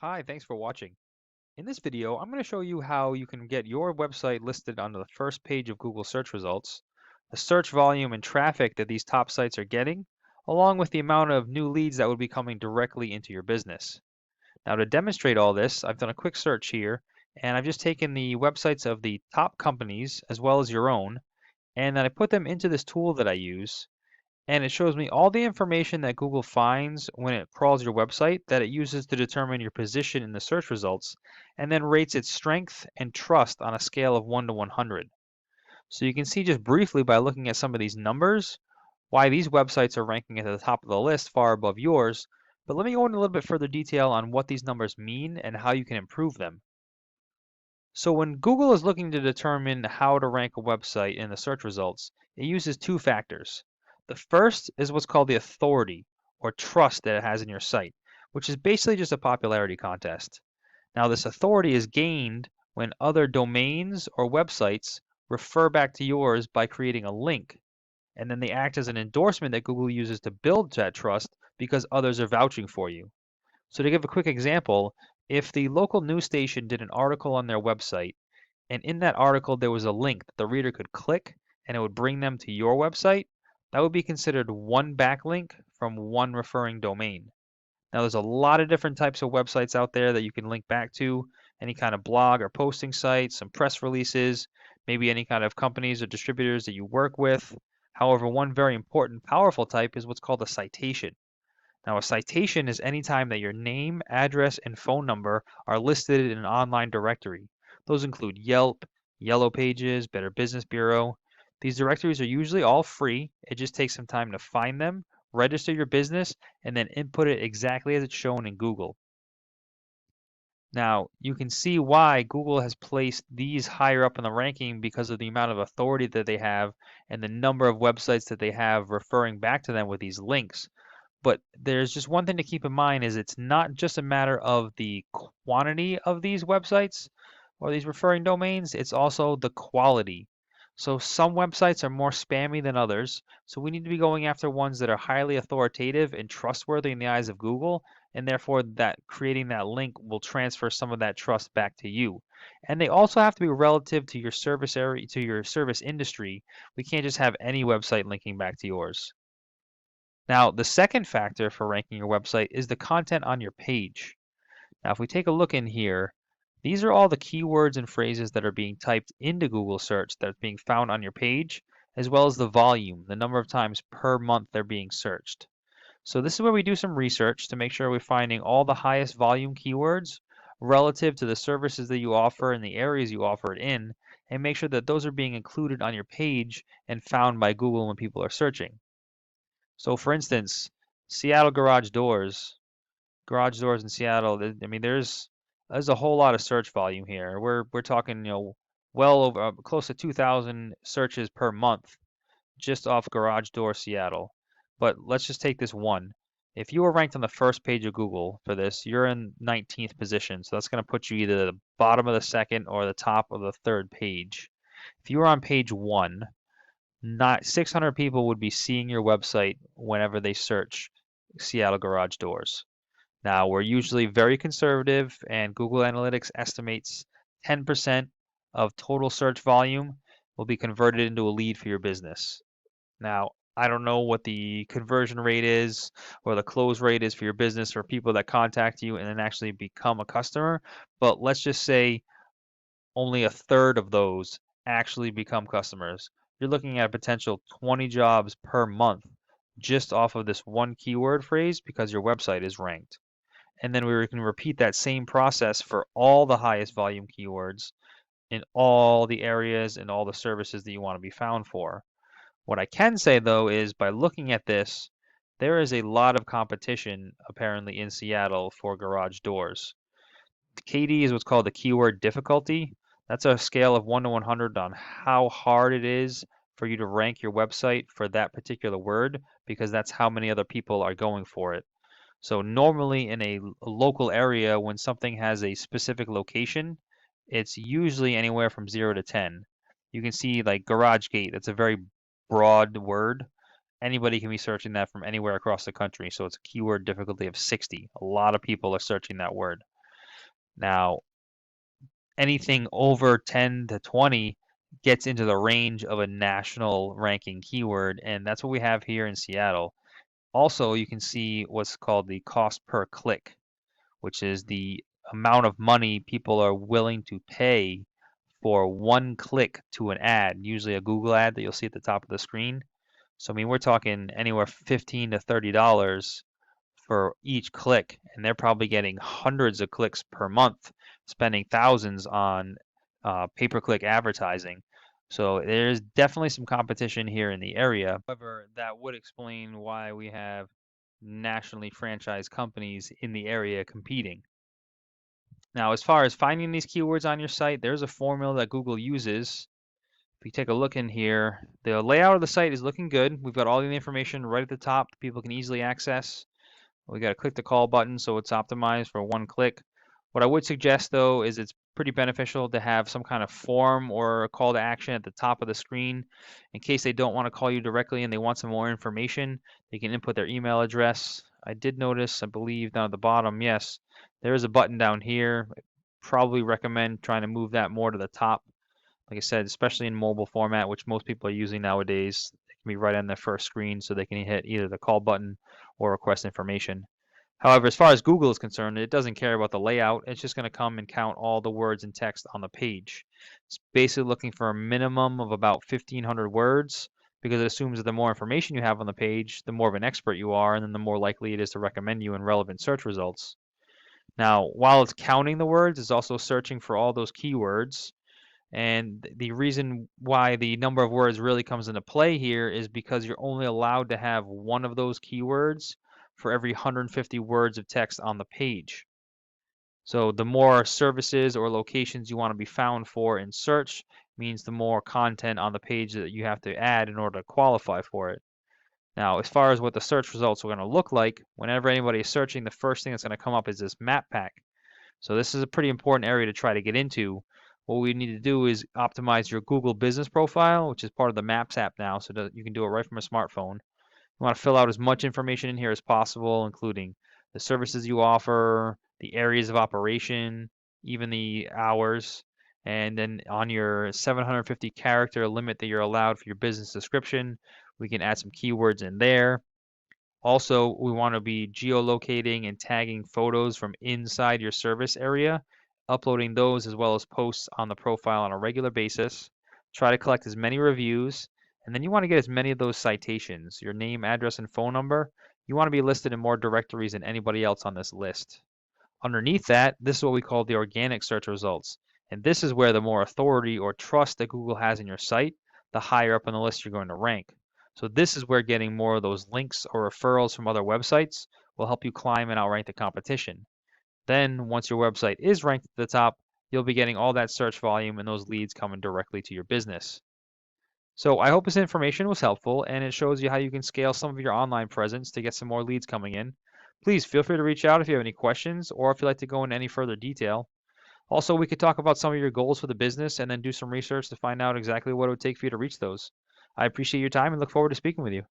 Hi, thanks for watching. In this video, I'm going to show you how you can get your website listed on the first page of Google search results, the search volume and traffic that these top sites are getting, along with the amount of new leads that would be coming directly into your business. Now, to demonstrate all this, I've done a quick search here, and I've just taken the websites of the top companies as well as your own, and then I put them into this tool that I use, and it shows me all the information that Google finds when it crawls your website that it uses to determine your position in the search results, and then rates its strength and trust on a scale of 1 to 100. So you can see just briefly by looking at some of these numbers why these websites are ranking at the top of the list far above yours. But let me go into a little bit further detail on what these numbers mean and how you can improve them. So when Google is looking to determine how to rank a website in the search results, it uses two factors. The first is what's called the authority or trust that it has in your site, which is basically just a popularity contest. Now, this authority is gained when other domains or websites refer back to yours by creating a link, and then they act as an endorsement that Google uses to build that trust because others are vouching for you. So to give a quick example, if the local news station did an article on their website, and in that article there was a link that the reader could click and it would bring them to your website, that would be considered one backlink from one referring domain. Now there's a lot of different types of websites out there that you can link back to, any kind of blog or posting sites, some press releases, maybe any kind of companies or distributors that you work with. However, one very important, powerful type is what's called a citation. Now, a citation is any time that your name, address, and phone number are listed in an online directory. Those include Yelp, Yellow Pages, Better Business Bureau. These directories are usually all free. It just takes some time to find them, register your business, and then input it exactly as it's shown in Google. Now, you can see why Google has placed these higher up in the ranking because of the amount of authority that they have and the number of websites that they have referring back to them with these links. But there's just one thing to keep in mind is it's not just a matter of the quantity of these websites or these referring domains, it's also the quality. So some websites are more spammy than others, so we need to be going after ones that are highly authoritative and trustworthy in the eyes of Google, and therefore that creating that link will transfer some of that trust back to you. And they also have to be relative to your service area, to your service industry. We can't just have any website linking back to yours. Now, the second factor for ranking your website is the content on your page. Now, if we take a look in here, these are all the keywords and phrases that are being typed into Google search that are being found on your page, as well as the volume, the number of times per month they're being searched. So this is where we do some research to make sure we're finding all the highest volume keywords relative to the services that you offer and the areas you offer it in, and make sure that those are being included on your page and found by Google when people are searching. So for instance, Seattle garage doors in Seattle. I mean, there's a whole lot of search volume here. We're talking, well over close to 2,000 searches per month just off garage door Seattle. But let's just take this one. If you were ranked on the first page of Google for this, you're in 19th position. So that's going to put you either the bottom of the second or the top of the third page. If you were on page one, not 600 people would be seeing your website whenever they search Seattle garage doors. Now, we're usually very conservative, and Google Analytics estimates 10% of total search volume will be converted into a lead for your business. Now, I don't know what the conversion rate is or the close rate is for your business or people that contact you and then actually become a customer, but let's just say only a third of those actually become customers. You're looking at a potential 20 jobs per month just off of this one keyword phrase because your website is ranked. And then we can repeat that same process for all the highest volume keywords in all the areas and all the services that you want to be found for. What I can say though is by looking at this, there is a lot of competition apparently in Seattle for garage doors. KD is what's called the keyword difficulty. That's a scale of 1 to 100 on how hard it is for you to rank your website for that particular word because that's how many other people are going for it. So normally in a local area, when something has a specific location, it's usually anywhere from 0 to 10. You can see like garage gate, that's a very broad word. Anybody can be searching that from anywhere across the country. So it's a keyword difficulty of 60. A lot of people are searching that word. Now, anything over 10 to 20 gets into the range of a national ranking keyword, and that's what we have here in Seattle. Also, you can see what's called the cost per click, which is the amount of money people are willing to pay for one click to an ad, usually a Google ad that you'll see at the top of the screen. So, I mean, we're talking anywhere $15 to $30 for each click, and they're probably getting hundreds of clicks per month, spending thousands on pay-per-click advertising. So there's definitely some competition here in the area. However, that would explain why we have nationally franchised companies in the area competing. Now, as far as finding these keywords on your site, there's a formula that Google uses. If you take a look in here, the layout of the site is looking good. We've got all the information right at the top that people can easily access. We got to click the call button so it's optimized for one click. What I would suggest though is it's pretty beneficial to have some kind of form or a call to action at the top of the screen in case they don't want to call you directly and they want some more information. They can input their email address. I did notice, I believe down at the bottom, yes, there is a button down here. I probably recommend trying to move that more to the top. Like I said, especially in mobile format, which most people are using nowadays, it can be right on their first screen so they can hit either the call button or request information. However, as far as Google is concerned, it doesn't care about the layout. It's just going to come and count all the words and text on the page. It's basically looking for a minimum of about 1,500 words because it assumes that the more information you have on the page, the more of an expert you are, and then the more likely it is to recommend you in relevant search results. Now, while it's counting the words, it's also searching for all those keywords. And the reason why the number of words really comes into play here is because you're only allowed to have one of those keywords for every 150 words of text on the page. So the more services or locations you want to be found for in search means the more content on the page that you have to add in order to qualify for it. Now, as far as what the search results are going to look like, whenever anybody is searching, the first thing that's going to come up is this map pack. So this is a pretty important area to try to get into. What we need to do is optimize your Google Business Profile, which is part of the Maps app now, so that you can do it right from a smartphone. You want to fill out as much information in here as possible, including the services you offer, the areas of operation, even the hours. And then on your 750 character limit that you're allowed for your business description, we can add some keywords in there. Also, we want to be geolocating and tagging photos from inside your service area, uploading those as well as posts on the profile on a regular basis. Try to collect as many reviews, and then you want to get as many of those citations, your name, address, and phone number. You want to be listed in more directories than anybody else on this list. Underneath that, this is what we call the organic search results. And this is where the more authority or trust that Google has in your site, the higher up on the list you're going to rank. So this is where getting more of those links or referrals from other websites will help you climb and outrank the competition. Then once your website is ranked at the top, you'll be getting all that search volume and those leads coming directly to your business. So I hope this information was helpful and it shows you how you can scale some of your online presence to get some more leads coming in. Please feel free to reach out if you have any questions or if you'd like to go into any further detail. Also, we could talk about some of your goals for the business and then do some research to find out exactly what it would take for you to reach those. I appreciate your time and look forward to speaking with you.